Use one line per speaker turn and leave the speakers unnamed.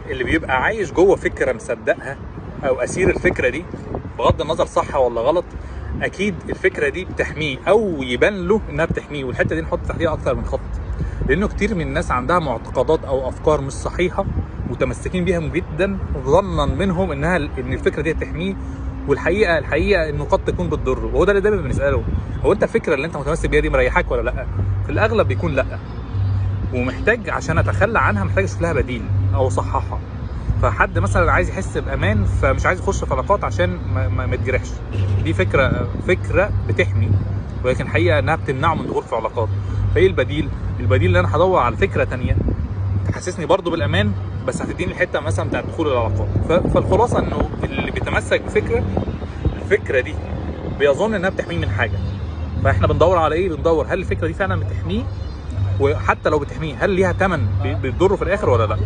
اللي بيبقى عايش جوه فكره مصدقها او اسير الفكره دي، بغض النظر صح ولا غلط، اكيد الفكره دي بتحميه او يبان له انها بتحميه. والحته دي نحط تحتيها اكتر من خط، لانه كتير من الناس عندها معتقدات او افكار مش صحيحه متمسكين بيها جدا ظنا منهم ان الفكره دي تحميه، والحقيقه انه قد تكون بتضره. وهو ده اللي دايما بنساله، هو انت الفكره اللي انت متمسك بيها دي مريحاك ولا لا؟ في الاغلب بيكون لا، ومحتاج عشان اتخلى عنها محتاج اشوف لها بديل او اصححها. فحد مثلا عايز يحس بامان فمش عايز يخش في علاقات عشان ما يتجرحش، دي فكره بتحمي، ولكن الحقيقه انها بتمنعه من الدخول في علاقات. فايه البديل؟ البديل ان انا هدور على فكره ثانيه تحسسني برضو بالامان، بس هتديني الحته مثلا بتاعت دخول العلاقات. فالخلاصه انه اللي بيتمسك بفكره، الفكره دي بيظن انها بتحميه من حاجه. فاحنا بندور على ايه؟ بندور هل الفكره دي فعلا بتحميه، وحتى لو بتحميه هل ليها ثمن بتضره في الاخر ولا لا.